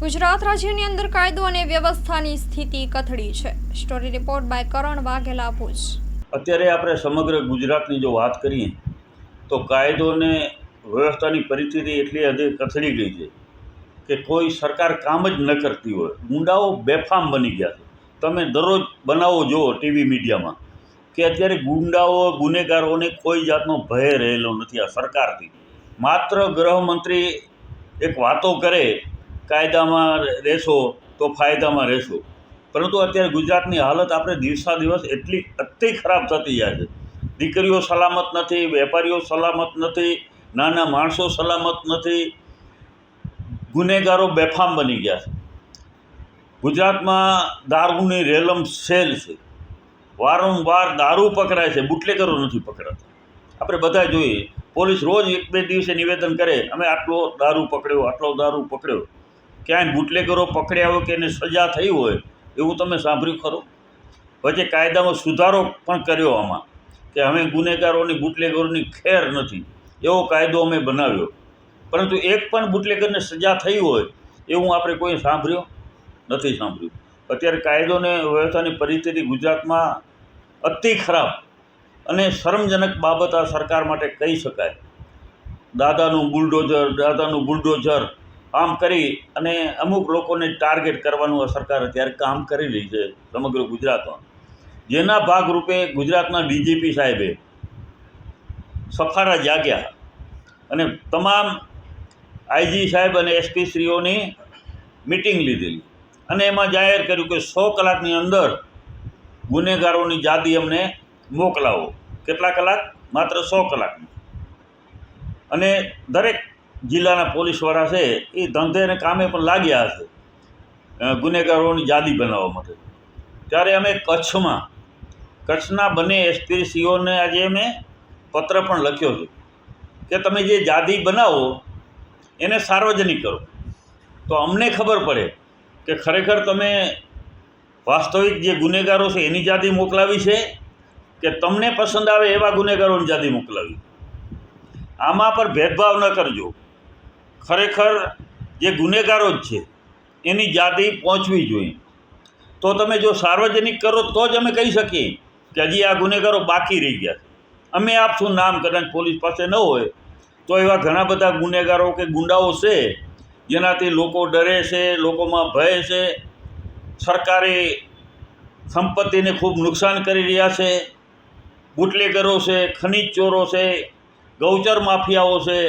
ગુજરાત રાજ્યની અંદર કાયદો અને વ્યવસ્થાની સ્થિતિ કથળી છે। સ્ટોરી રિપોર્ટ બાય કરણ વાઘેલા, ભુજ। અત્યારે આપણે સમગ્ર ગુજરાતની જો વાત કરીએ તો કાયદો અને વ્યવસ્થાની પરિસ્થિતિ એટલી હદે કથળી ગઈ છે કે કોઈ સરકાર કામ જ ન કરતી હોય। ગુંડાઓ બેફામ બની ગયા છે। તમે દરરોજ બનાવો જુઓ ટીવી મીડિયામાં કે અત્યારે ગુંડાઓ ગુનેગારોને કોઈ જાતનો ભય રહેલો નથી આ સરકારથી। માત્ર ગૃહમંત્રી એક વાતો કરે કાયદામાં રહેશો તો ફાયદામાં રહેશો, પરંતુ અત્યારે ગુજરાતની હાલત આપણે દિવસા દિવસ એટલી અતિ ખરાબ થતી જાય છે। દીકરીઓ સલામત નથી, વેપારીઓ સલામત નથી, નાના માણસો સલામત નથી, ગુનેગારો બેફામ બની ગયા છે। ગુજરાતમાં દારૂની રેલમ સેલ છે, વારંવાર દારૂ પકડાય છે, બુટલેગરો નથી પકડાતા। આપણે બધા જોઈએ, પોલીસ રોજ એક બે દિવસે નિવેદન કરે અમે આટલો દારૂ પકડ્યો, આટલો દારૂ પકડ્યો। ક્યાંય બુટલેગરો પકડ્યા હોય કે એને સજા થઈ હોય એવું તમે સાંભળ્યું ખરું? વચ્ચે કાયદામાં સુધારો પણ કર્યો આમાં કે અમે ગુનેગારોની બુટલેગરોની ખેર નથી એવો કાયદો અમે બનાવ્યો, પરંતુ એક પણ બુટલેગરને સજા થઈ હોય એવું આપણે કોઈ સાંભળ્યું નથી। અત્યારે કાયદો અને વ્યવસ્થાની પરિસ્થિતિ ગુજરાતમાં અતિ ખરાબ અને શરમજનક બાબત આ સરકાર માટે કહી શકાય। દાદાનું બુલડોઝર આમ કરી અને અમુક લોકોને ટાર્ગેટ કરવાનું આ સરકાર અત્યારે કામ કરી રહી છે સમગ્ર ગુજરાતમાં, જેના ભાગરૂપે ગુજરાતના ડીજીપી સાહેબે સફારા જાગ્યા અને તમામ આઈજી સાહેબ અને એસપી શ્રીઓની મિટિંગ લીધેલી અને એમાં જાહેર કર્યું કે 100 કલાકની અંદર ગુનેગારોની યાદી અમને મોકલાવો। કેટલા કલાક? માત્ર 100 કલાકની। અને દરેક જિલ્લાના પોલીસવાળા છે એ ધંધે અને કામે પણ લાગ્યા હશે ગુનેગારોની યાદી બનાવવા માટે। ત્યારે અમે કચ્છના બંને એસપીસીઓને આજે અમે પત્ર પણ લખ્યો છે કે તમે જે યાદી બનાવો એને સાર્વજનિક કરો તો અમને ખબર પડે કે ખરેખર તમે વાસ્તવિક જે ગુનેગારો છે એની યાદી મોકલાવી છે કે તમને પસંદ આવે એવા ગુનેગારોની યાદી મોકલાવી। આમાં પર ભેદભાવ ન કરજો। ખરેખર જે ગુનેગારો જ છે એની યાદી પહોંચવી જોઈએ। તો તમે જો સાર્વજનિક કરો તો જ અમે કહી શકીએ કે હજી આ ગુનેગારો બાકી રહી ગયા। અમે આપશું નામ, કદાચ પોલીસ પાસે ન હોય તો એવા ઘણા બધા ગુનેગારો કે ગુંડાઓ છે જેનાથી લોકો ડરે છે, લોકોમાં ભય છે, સરકારી સંપત્તિને ખૂબ નુકસાન કરી રહ્યા છે। બુટલેગરો છે, ખનીજ ચોરો છે, ગૌચર માફિયાઓ છે,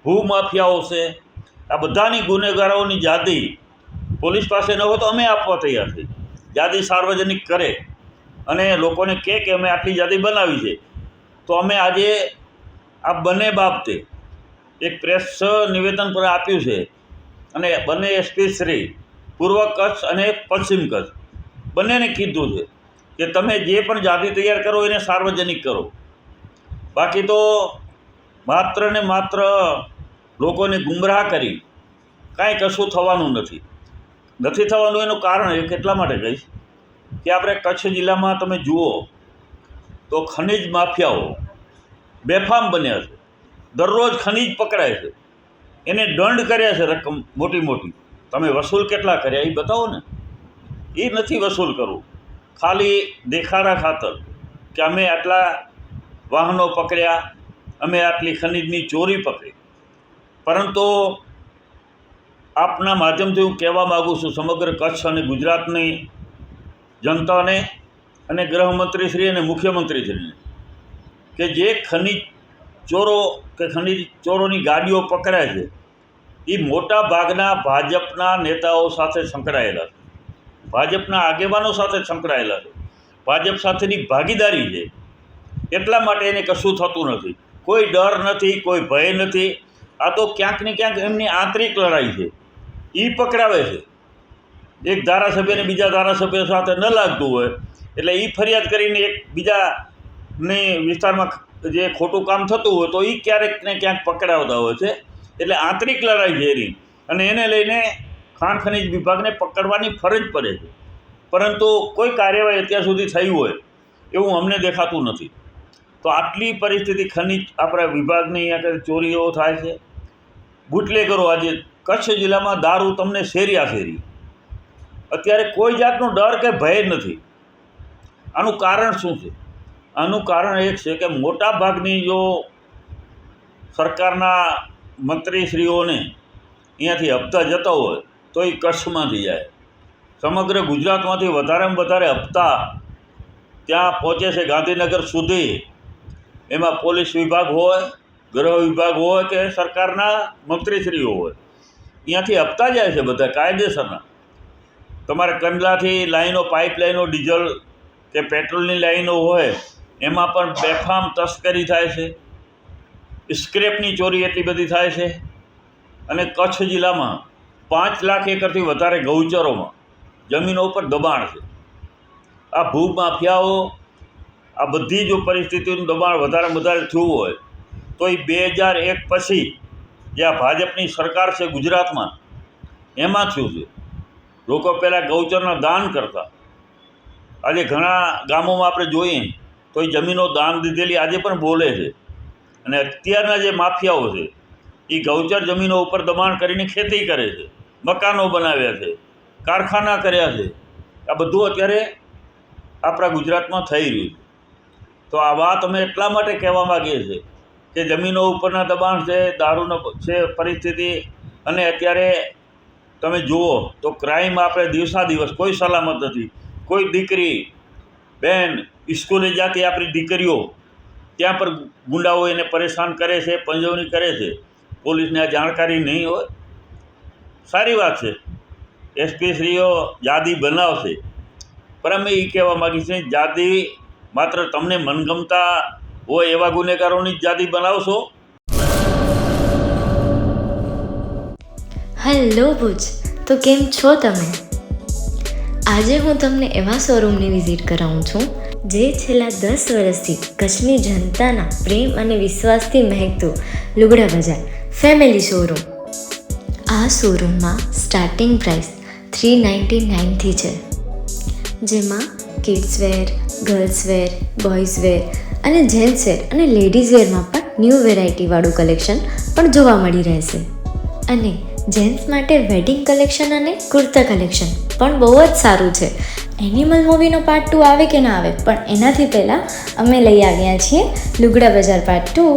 ભૂ માફિયાઓ છે, આ બધાની ગુનેગારોની યાદી પોલીસ પાસે ન હોય તો અમે આપવા તૈયાર છીએ। યાદી સાર્વજનિક કરે અને લોકોને કહે કે અમે આટલી યાદી બનાવી છે। તો અમે આજે આ બંને બાબતે એક પ્રેસ નિવેદન પણ આપ્યું છે અને બંને એસપી શ્રી પૂર્વ કચ્છ અને પશ્ચિમ કચ્છ બંનેને કીધું છે કે તમે જે પણ યાદી તૈયાર કરો એને સાર્વજનિક કરો। બાકી તો માત્ર ને માત્ર લોકોને ગુમરાહ કરી કાંઈ કશું થવાનું નથી થવાનું। એનું કારણ એ કેટલા માટે કહીશ કે આપણે કચ્છ જિલ્લામાં તમે જુઓ તો ખનીજ માફિયાઓ બેફામ બન્યા છે। દરરોજ ખનીજ પકડાય છે, એને દંડ કર્યા છે રકમ મોટી। તમે વસૂલ કેટલા કર્યા એ બતાવો ને। એ નથી વસૂલ કરવું, ખાલી દેખાડા ખાતર કે અમે આટલા વાહનો પકડ્યા, અમે આટલી ખનીજની ચોરી પકડી। પરંતુ આપના માધ્યમથી હું કહેવા માગું છું સમગ્ર કચ્છ અને ગુજરાતની જનતાને અને ગૃહમંત્રીશ્રી અને મુખ્યમંત્રીશ્રીને કે જે ખનીજ ચોરોની ગાડીઓ પકડાય છે એ મોટા ભાગના ભાજપના નેતાઓ સાથે સંકળાયેલા છે, ભાજપના આગેવાનો સાથે સંકળાયેલા છે, ભાજપ સાથેની ભાગીદારી છે। એટલા માટે એને કશું થતું નથી, કોઈ ડર નથી, કોઈ ભય નથી। આ તો ક્યાંક ને ક્યાંક એમની આંતરિક લડાઈ છે, એ પકડાવે છે। એક ધારાસભ્યને બીજા ધારાસભ્ય સાથે ન લાગતું હોય એટલે એ ફરિયાદ કરીને એક બીજાની વિસ્તારમાં જે ખોટું કામ થતું હોય તો એ ક્યારેક ને ક્યાંક પકડાવતા હોય છે। એટલે આંતરિક લડાઈ છે એની અને એને લઈને ખાણ ખનીજ વિભાગને પકડવાની ફરજ પડે છે, પરંતુ કોઈ કાર્યવાહી અત્યાર સુધી થઈ હોય એવું અમને દેખાતું નથી। તો આટલી પરિસ્થિતિ ખનીજ આપણા વિભાગની અહીંયા ચોરીઓ થાય છે, બુટલેગરો આજે કચ્છ જિલ્લામાં દારૂ તમને શેરીયા શેરી, અત્યારે કોઈ જાતનો ડર કે ભય નથી. આનું કારણ શું છે? આનું કારણ એક છે કે મોટા ભાગની જો સરકારના મંત્રીશ્રીઓને અહીંયાથી હપ્તા જતા હોય તો એ કચ્છમાંથી જાય. સમગ્ર ગુજરાતમાંથી વધારેમાં વધારે હપ્તા ત્યાં પહોંચે છે ગાંધીનગર સુધી. એમાં પોલીસ વિભાગ હોય, ગૃહ વિભાગ હોય કે સરકારના મંત્રીશ્રીઓ હોય, અહીંયાથી હપ્તા જાય છે બધા કાયદેસરના. તમારે કંડલાથી લાઈનો, પાઇપલાઈનો, ડીઝલ કે પેટ્રોલની લાઈનો હોય એમાં પણ બેફામ તસ્કરી થાય છે. સ્ક્રેપની ચોરી એટલી બધી થાય છે. અને કચ્છ જિલ્લામાં 5 લાખ એકરથી વધારે ગૌચરોમાં જમીનો ઉપર દબાણ છે. આ ભૂમાફિયાઓ, આ બધી જો પરિસ્થિતિનું દબાણ વધારે થયું હોય તો એ 2001 પછી જે આ ભાજપની સરકાર છે ગુજરાતમાં એમાં થયું છે. લોકો પહેલાં ગૌચરના દાન કરતા. આજે ઘણા ગામોમાં આપણે જોઈએ તો એ જમીનો દાન દીધેલી આજે પણ બોલે છે. અને અત્યારના જે માફિયાઓ છે એ ગૌચર જમીનો ઉપર દબાણ કરીને ખેતી કરે છે, મકાનો બનાવ્યા છે, કારખાના કર્યા છે. આ બધું અત્યારે આપણા ગુજરાતમાં થઈ રહ્યું છે. તો આ વાત અમે એટલા માટે કહેવા માગીએ છીએ કે જમીનો ઉપરના દબાણ છે, દારૂનો છે પરિસ્થિતિ, અને અત્યારે તમે જુઓ તો ક્રાઇમ આપણે દિવસાદિવસ કોઈ સલામત નથી. કોઈ દીકરી, બહેન સ્કૂલે જતી આપણી દીકરીઓ ત્યાં પર ગુંડાઓ એને પરેશાન કરે છે, પંજવણી કરે છે. પોલીસને આ જાણકારી નહીં હોય. સારી વાત છે, એસપીશ્રીઓ યાદી બનાવશે, પણ અમે એ કહેવા માગીએ છીએ યાદી માત્ર તમને મનગમતા હોય એવા ગુનેગારોની જ યાદી બનાવશો. હેલો ભુજ, તો કેમ છો તમે? આજે હું તમને એવા શોરૂમની વિઝિટ કરાવું છું જે છેલ્લા 10 વર્ષથી કચ્છની જનતાના પ્રેમ અને વિશ્વાસથી મહેકતું લુગડા બજાર ફેમિલી શોરૂમ. આ શોરૂમમાં સ્ટાર્ટિંગ પ્રાઇસ 399થી છે, જેમાં kids wear, girls wear, boys wear અને જેન્ટ્સ વેર અને લેડીઝ વેરમાં પણ ન્યૂ વેરાયટીવાળું કલેક્શન પણ જોવા મળી રહેશે. અને જેન્ટ્સ માટે વેડિંગ કલેક્શન અને કુર્તા કલેક્શન પણ બહુ જ સારું છે. એનિમલ મૂવીનો પાર્ટ 2 આવે કે ના આવે, પણ એનાથી પહેલાં અમે લઈ આવ્યા છીએ લુગડા બજાર પાર્ટ 2,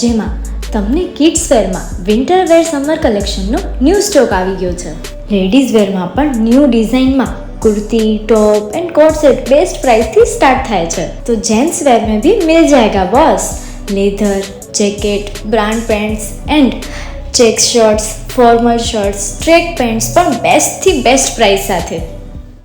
જેમાં તમને કિડ્સ વેરમાં વિન્ટર વેર સમર કલેક્શનનો ન્યૂ સ્ટોક આવી ગયો છે. લેડીઝ વેરમાં પણ ન્યૂ ડિઝાઇનમાં kurti, top and coat set best price थी स्टार्ट थाय छे. तो जेंट्स वेर में भी मिल जाएगा boss. Leather, jacket, brand pants and check shirts, formal shirts, track pants પણ બેસ્ટ થી બેસ્ટ પ્રાઇસ સાથે.